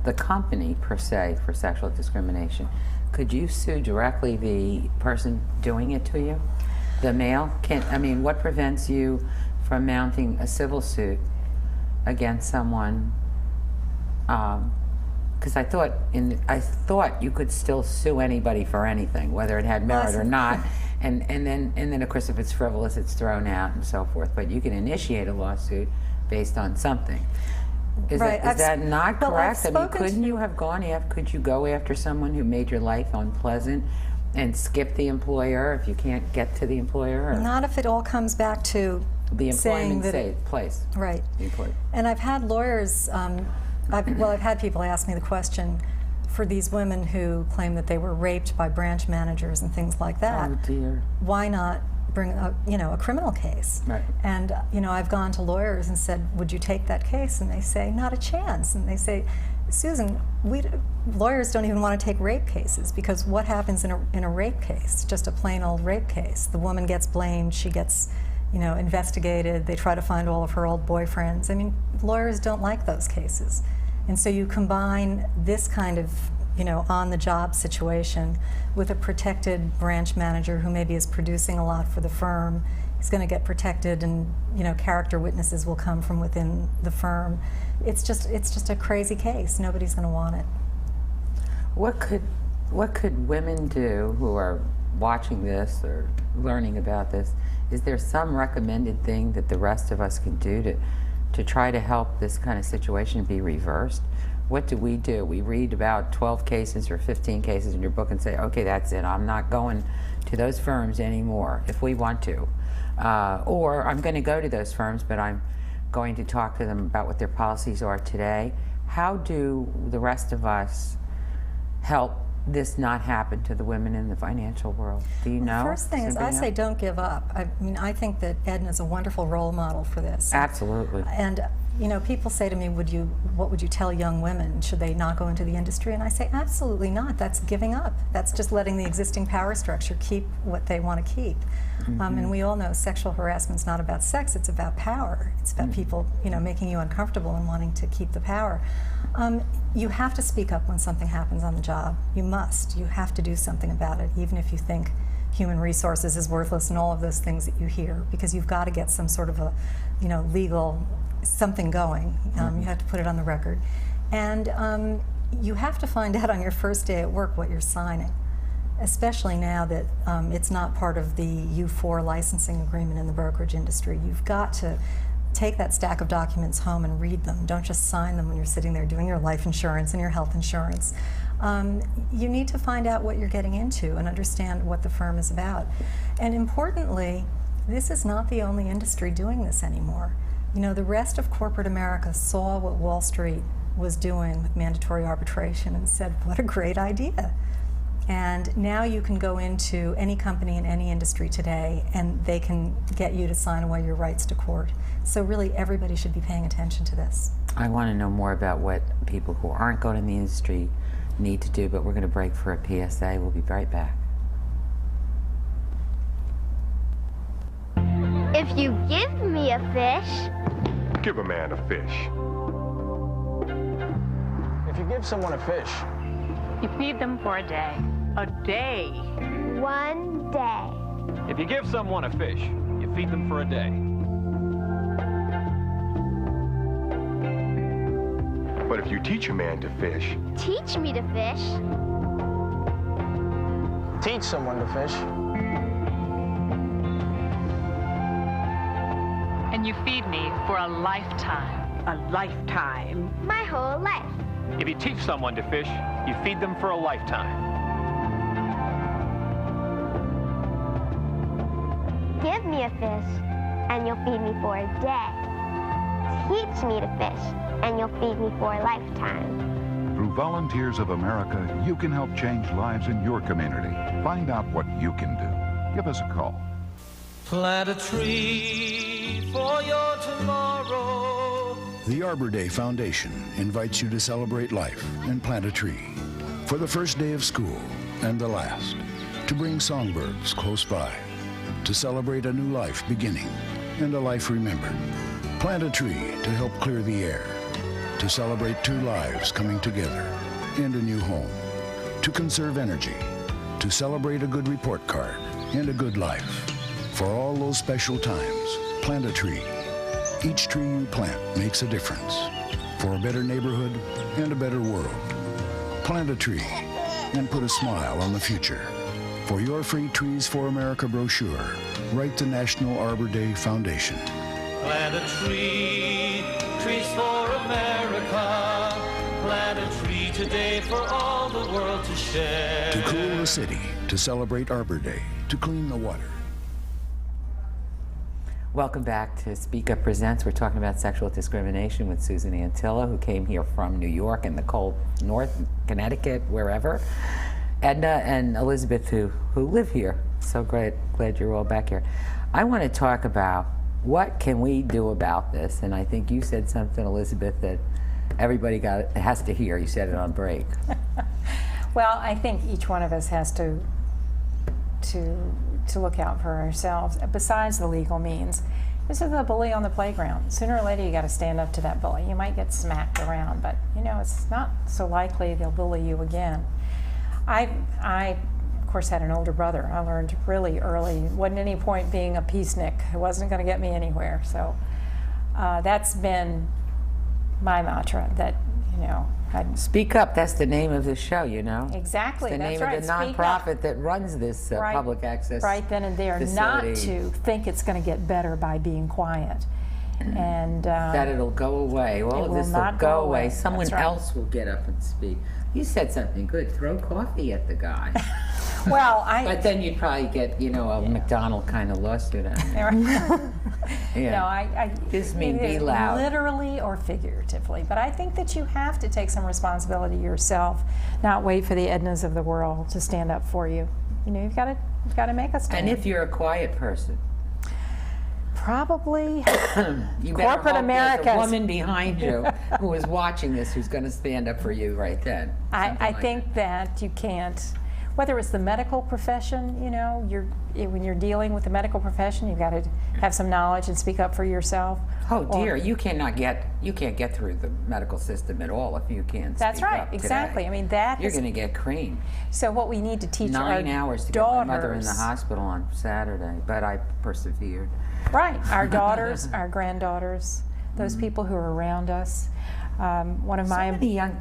the company, per se, for sexual discrimination, could you sue directly the person doing it to you? The male? I mean, what prevents you from mounting a civil suit against someone? Because I thought you could still sue anybody for anything, whether it had merit or not, and then of course if it's frivolous, it's thrown out and so forth. But you can initiate a lawsuit based on something. Is that not correct? I mean, couldn't you have gone after? Could you go after someone who made your life unpleasant and skip the employer if you can't get to the employer? Or Not if it all comes back to the saying employment that place. Right. The employer. And I've had lawyers, I've had people ask me the question for these women who claim that they were raped by branch managers and things like that. Oh dear. Why not bring a criminal case? Right. And I've gone to lawyers and said, would you take that case? And they say, not a chance. And they say, Susan, lawyers don't even want to take rape cases, because what happens in a rape case? Just a plain old rape case. The woman gets blamed, she gets investigated, they try to find all of her old boyfriends. I mean, lawyers don't like those cases. And so you combine this kind of on-the-job situation with a protected branch manager who maybe is producing a lot for the firm. He's going to get protected, and character witnesses will come from within the firm. It's just a crazy case. Nobody's going to want it. What could women do who are watching this or learning about this? Is there some recommended thing that the rest of us can do to try to help this kind of situation be reversed? What do? We read about 12 cases or 15 cases in your book and say, okay, that's it. I'm not going to those firms anymore if we want to. Or I'm going to go to those firms, but I'm going to talk to them about what their policies are today. How do the rest of us help this not happen to the women in the financial world? Do you know? The first thing is I say don't give up. I mean, I think that Edna's a wonderful role model for this. Absolutely. And people say to me, what would you tell young women? Should they not go into the industry? And I say, absolutely not. That's giving up. That's just letting the existing power structure keep what they want to keep. And we all know sexual harassment's not about sex, it's about power. It's about people, making you uncomfortable and wanting to keep the power. You have to speak up when something happens on the job. You must. You have to do something about it, even if you think human resources is worthless and all of those things that you hear, because you've got to get some sort of a, legal something going. You have to put it on the record. And you have to find out on your first day at work what you're signing, especially now that it's not part of the U4 licensing agreement in the brokerage industry. You've got to take that stack of documents home and read them. Don't just sign them when you're sitting there doing your life insurance and your health insurance. You need to find out what you're getting into and understand what the firm is about. And importantly, this is not the only industry doing this anymore. The rest of corporate America saw what Wall Street was doing with mandatory arbitration and said, what a great idea. And now you can go into any company in any industry today and they can get you to sign away your rights to court. So really everybody should be paying attention to this. I want to know more about what people who aren't going in the industry need to do, but we're going to break for a PSA. We'll be right back. If you give me a fish... Give a man a fish. If you give someone a fish... You feed them for a day. A day. One day. If you give someone a fish, you feed them for a day. But if you teach a man to fish... Teach me to fish. Teach someone to fish. And you feed me for a lifetime. A lifetime. My whole life. If you teach someone to fish, you feed them for a lifetime. Give me a fish, and you'll feed me for a day. Teach me to fish, and you'll feed me for a lifetime. Through Volunteers of America, you can help change lives in your community. Find out what you can do. Give us a call. Plant a tree for your tomorrow. The Arbor Day Foundation invites you to celebrate life and plant a tree. For the first day of school and the last. To bring songbirds close by. To celebrate a new life beginning and a life remembered. Plant a tree to help clear the air. To celebrate two lives coming together and a new home. To conserve energy. To celebrate a good report card and a good life. For all those special times, plant a tree. Each tree you plant makes a difference. For a better neighborhood and a better world. Plant a tree and put a smile on the future. For your free Trees for America brochure, write the National Arbor Day Foundation. Plant a tree, trees for America. Plant a tree today for all the world to share. To cool the city, to celebrate Arbor Day, to clean the water. Welcome back to Speak Up Presents. We're talking about sexual discrimination with Susan Antilla, who came here from New York and the cold north, Connecticut, wherever. Edna and Elizabeth, who live here. So great, glad you're all back here. I want to talk about what can we do about this, and I think you said something, Elizabeth, that everybody has to hear. You said it on break. Well, I think each one of us has to look out for ourselves, besides the legal means. This is the bully on the playground. Sooner or later, you got to stand up to that bully. You might get smacked around, but you know it's not so likely they'll bully you again. I of course had an older brother. I learned really early. Wasn't any point being a peacenik. It wasn't going to get me anywhere. So that's been my mantra. That you know. Speak Up, that's the name of the show, you know. Exactly, it's the that's name right. of the nonprofit that runs this public access right then and there, facility. not to think it's going to get better by being quiet. And that it'll go away. All of this will go away. Someone else will get up and speak. You said something good. Throw coffee at the guy. Well, but then you'd probably get, you know, a McDonald kind of lawsuit out there. Yeah. No, I just mean be loud. Literally or figuratively. But I think that you have to take some responsibility yourself, not wait for the Ednas of the world to stand up for you. You know, you've got to make a stand. And if you're a quiet person, probably you corporate America. There's a woman behind you who is watching this who's going to stand up for you right then. I think that you can't. Whether it's the medical profession, you know, when you're dealing with the medical profession, you've got to have some knowledge and speak up for yourself. Oh dear, you can't get through the medical system at all if you can't. That's right, up exactly. Today. I mean you're going to get creamed. So what we need to teach 9 hours to daughters, get my mother in the hospital on Saturday, but I persevered. Right, our daughters, our granddaughters, those people who are around us. Many young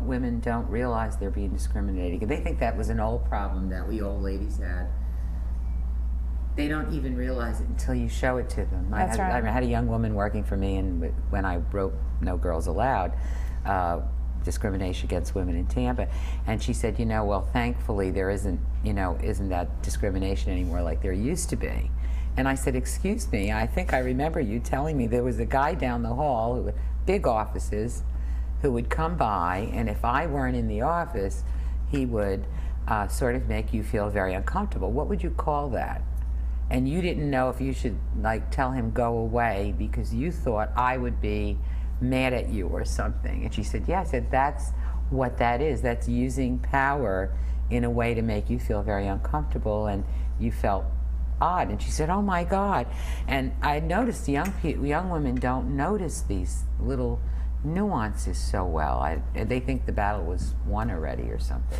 women don't realize they're being discriminated. They think that was an old problem that we old ladies had. They don't even realize it until you show it to them. I had a young woman working for me, and when I wrote No Girls Allowed, discrimination against women in Tampa, and she said, you know, well, thankfully there isn't that discrimination anymore like there used to be. And I said, excuse me, I think I remember you telling me there was a guy down the hall who big offices who would come by, and if I weren't in the office, he would sort of make you feel very uncomfortable. What would you call that? And you didn't know if you should like tell him go away because you thought I would be mad at you or something. And she said, yeah. I said, that's what that is. That's using power in a way to make you feel very uncomfortable, and you felt odd. And she said, oh my God. And I noticed young women don't notice these little nuances so well. They think the battle was won already or something.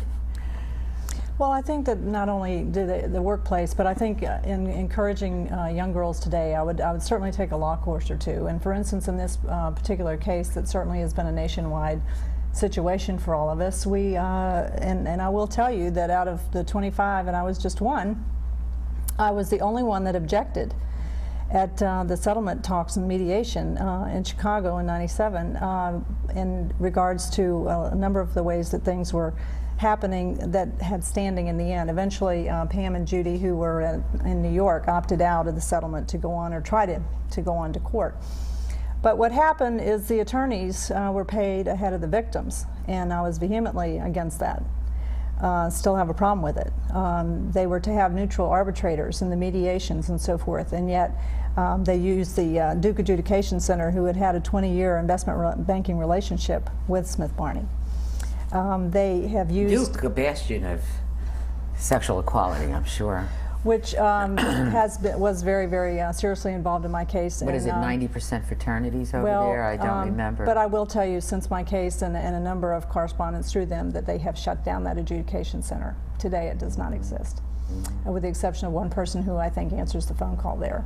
Well, I think that not only the workplace, but I think in encouraging young girls today, I would certainly take a law course or two. And for instance, in this particular case, that certainly has been a nationwide situation for all of us. And I will tell you that out of the 25, and I was just one, I was the only one that objected at the settlement talks and mediation in Chicago in '97 in regards to a number of the ways that things were happening that had standing in the end. Eventually, Pam and Judy, who were in New York, opted out of the settlement to go on or try to go on to court. But what happened is the attorneys were paid ahead of the victims, and I was vehemently against that. Still have a problem with it. They were to have neutral arbitrators in the mediations and so forth, and yet they used the Duke Adjudication Center, who had had a 20-year investment banking relationship with Smith Barney. They have used Duke, a bastion of sexual equality, I'm sure. Which was very, very seriously involved in my case. What is it, 90% fraternities over there? I don't remember. But I will tell you, since my case and a number of correspondence through them, that they have shut down that adjudication center. Today it does not exist, with the exception of one person who I think answers the phone call there.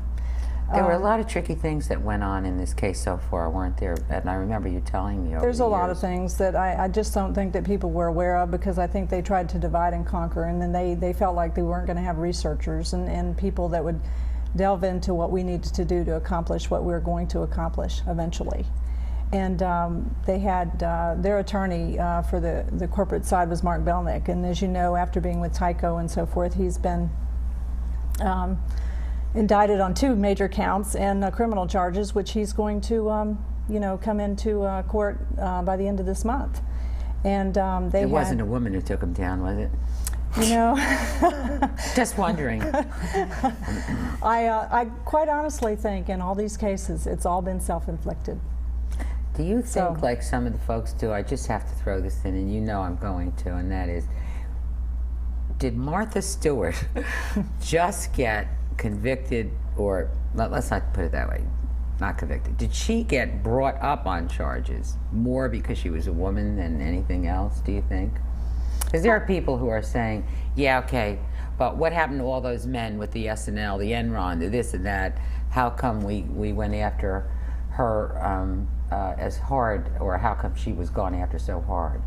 There were a lot of tricky things that went on in this case so far, weren't there? And I remember you telling me over There's the a lot years. of things that I just don't think that people were aware of, because I think they tried to divide and conquer, and then they felt like they weren't going to have researchers and people that would delve into what we needed to do to accomplish what we were going to accomplish eventually. And they had their attorney for the corporate side was Mark Belnick, and as you know, after being with Tyco and so forth, he's been indicted on 2 major counts and criminal charges, which he's going to, come into court by the end of this month. And it wasn't a woman who took him down, was it? You know, just wondering. I quite honestly think in all these cases, it's all been self-inflicted. Do you think, like some of the folks do, I just have to throw this in, and you know I'm going to, and that is, did Martha Stewart just get convicted or let's not put it that way, not convicted. Did she get brought up on charges more because she was a woman than anything else, do you think? Because there are people who are saying, yeah, okay, but what happened to all those men with the SNL, the Enron, the this and that? How come we went after her as hard, or how come she was gone after so hard?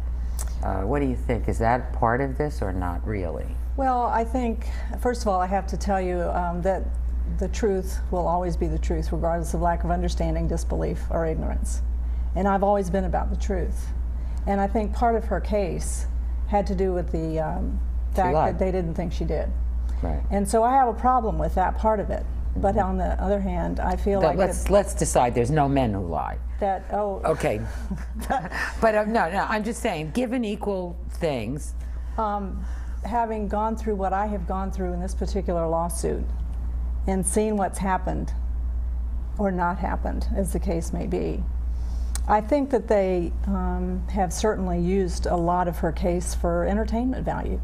What do you think? Is that part of this or not really? Well, I think, first of all, I have to tell you that the truth will always be the truth, regardless of lack of understanding, disbelief, or ignorance. And I've always been about the truth. And I think part of her case had to do with the fact that they didn't think she did. Right. And so I have a problem with that part of it. But on the other hand, I feel like let's decide there's no men who lie. Okay. But no, I'm just saying, given equal things. Having gone through what I have gone through in this particular lawsuit and seen what's happened or not happened, as the case may be, I think that they have certainly used a lot of her case for entertainment value.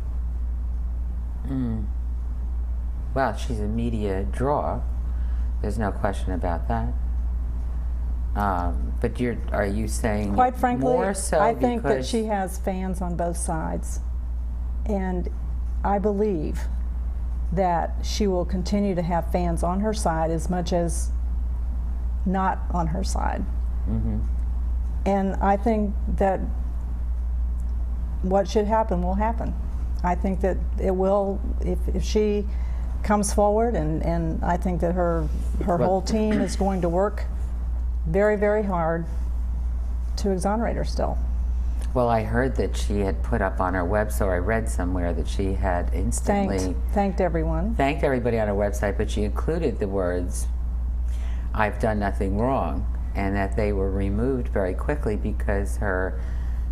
Well, she's a media draw. There's no question about that. But are you saying quite frankly, more so I think that she has fans on both sides. And I believe that she will continue to have fans on her side as much as not on her side. And I think that what should happen will happen. I think that it will, if she comes forward, and I think that her whole team is going to work very, very hard to exonerate her still. Well, I heard that she had put up on her website, or I read somewhere that she had instantly thanked everyone. Thanked everybody on her website, but she included the words, "I've done nothing wrong," and that they were removed very quickly because her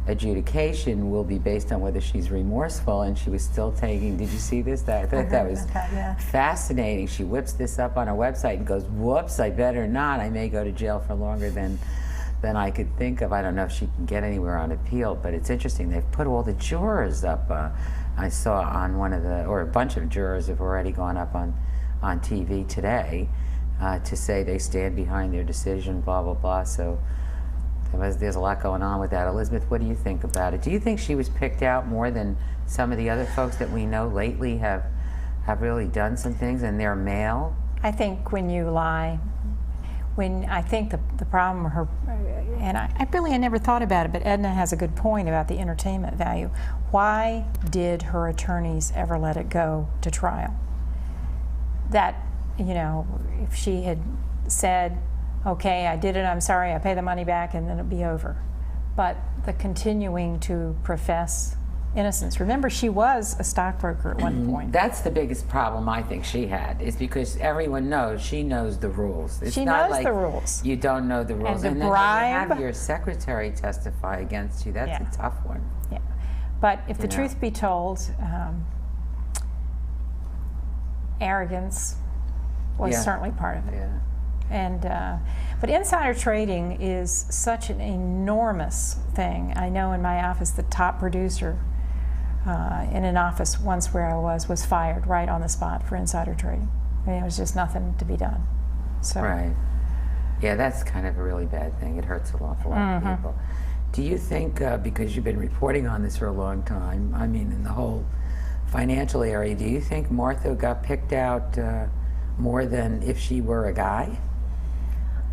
adjudication will be based on whether she's remorseful, and she was still taking, did you see this? I thought that was fascinating. She whips this up on her website and goes, whoops, I better not. I may go to jail for longer than I could think of. I don't know if she can get anywhere on appeal, but it's interesting. They've put all the jurors up. I saw on one of the, or a bunch of jurors have already gone up on TV today to say they stand behind their decision, blah, blah, blah. So there's a lot going on with that. Elizabeth, what do you think about it? Do you think she was picked out more than some of the other folks that we know lately have really done some things, and they're male? I think when you lie, I think the problem with her, and I never thought about it, but Edna has a good point about the entertainment value. Why did her attorneys ever let it go to trial? That, if she had said, okay, I did it, I'm sorry, I pay the money back, and then it'd be over. But the continuing to profess innocence. Remember, she was a stockbroker at one point. That's the biggest problem I think she had, is because everyone knows she knows the rules. It's she not knows like the rules. You don't know the rules. And then bribe, you have your secretary testify against you. That's a tough one. Yeah. But if the truth be told, arrogance was certainly part of it. Yeah. And but insider trading is such an enormous thing. I know in my office, the top producer in an office once where I was fired right on the spot for insider trading. I mean, it was just nothing to be done. So. Right. Yeah, that's kind of a really bad thing. It hurts an awful lot of people. Do you think, because you've been reporting on this for a long time, I mean, in the whole financial area, do you think Martha got picked out more than if she were a guy?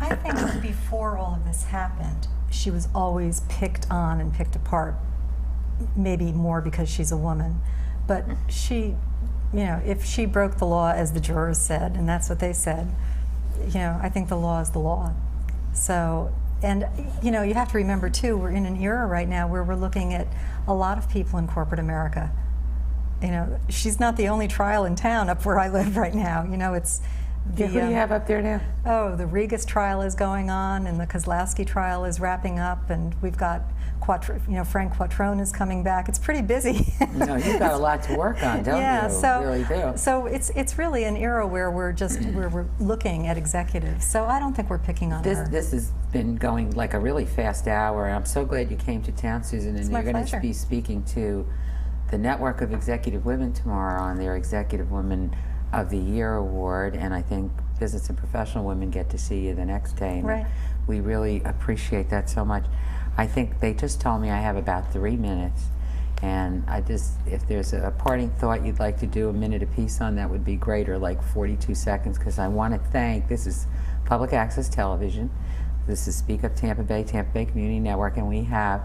I think before all of this happened, she was always picked on and picked apart, maybe more because she's a woman. But she, if she broke the law, as the jurors said, and that's what they said, I think the law is the law. So, and you have to remember too, we're in an era right now where we're looking at a lot of people in corporate America. She's not the only trial in town up where I live right now. It's who do you have up there now? Oh, the Regas trial is going on, and the Kozlowski trial is wrapping up, and we've got Frank Quattrone is coming back. It's pretty busy. You've got a lot to work on, don't you? So, really do. So it's really an era where we're looking at executives. So I don't think we're picking on her. This has been going like a really fast hour, and I'm so glad you came to town, Susan. And you're going to be speaking to the Network of Executive Women tomorrow on their Executive Women of the Year award, and I think Business and Professional Women get to see you the next day. And Right. we really appreciate that so much. I think they just told me I have about 3 minutes, and if there's a parting thought you'd like to do a minute apiece on, that would be great, or like 42 seconds, because I want to thank, this is public access television, this is Speak Up Tampa Bay Community Network, and we have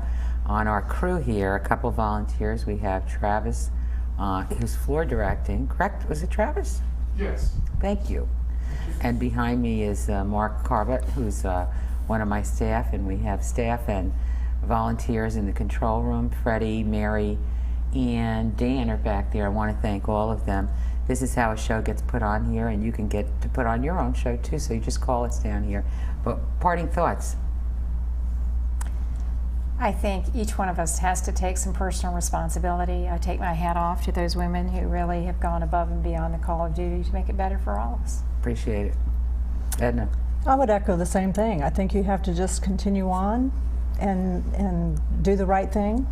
on our crew here a couple of volunteers. We have Travis, who's floor directing, correct? Was it Travis? Yes. Thank you. And behind me is Mark Carbott, who's one of my staff, and we have staff and volunteers in the control room. Freddie, Mary, and Dan are back there. I want to thank all of them. This is how a show gets put on here, and you can get to put on your own show too, so you just call us down here. But parting thoughts? I think each one of us has to take some personal responsibility. I take my hat off to those women who really have gone above and beyond the call of duty to make it better for all of us. Appreciate it. Edna? I would echo the same thing. I think you have to just continue on and do the right thing,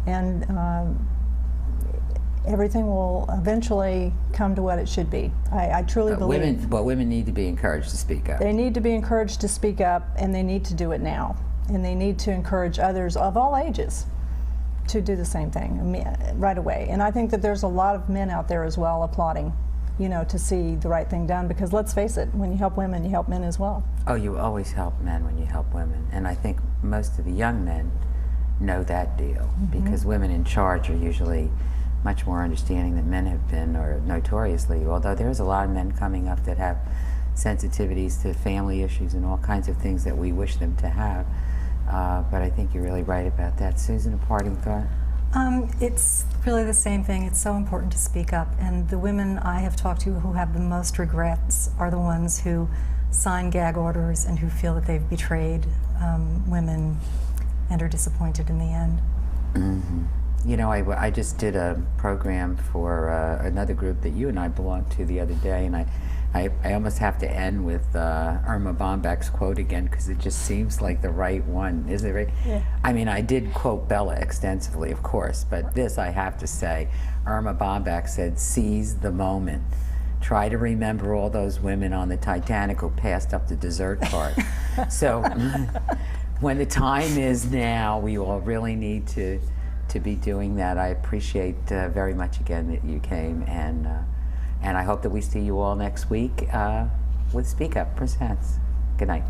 and everything will eventually come to what it should be. I truly believe. Women need to be encouraged to speak up. They need to be encouraged to speak up, and they need to do it now. And they need to encourage others of all ages to do the same thing right away. And I think that there's a lot of men out there as well applauding, you know, to see the right thing done, because let's face it, when you help women, you help men as well. Oh, you always help men when you help women. And I think most of the young men know that deal, because women in charge are usually much more understanding than men have been, or notoriously, although there's a lot of men coming up that have sensitivities to family issues and all kinds of things that we wish them to have. But I think you're really right about that. Susan, a parting thought? It's really the same thing. It's so important to speak up. And the women I have talked to who have the most regrets are the ones who sign gag orders and who feel that they've betrayed women and are disappointed in the end. You know, I just did a program for another group that you and I belonged to the other day, and I almost have to end with Irma Bombeck's quote again, because it just seems like the right one. Is it right? Yeah. I mean, I did quote Bella extensively, of course, but this I have to say. Irma Bombeck said, "Seize the moment. Try to remember all those women on the Titanic who passed up the dessert cart." So when the time is now, we all really need to be doing that. I appreciate very much again that you came, and I hope that we see you all next week with Speak Up Presents. Good night.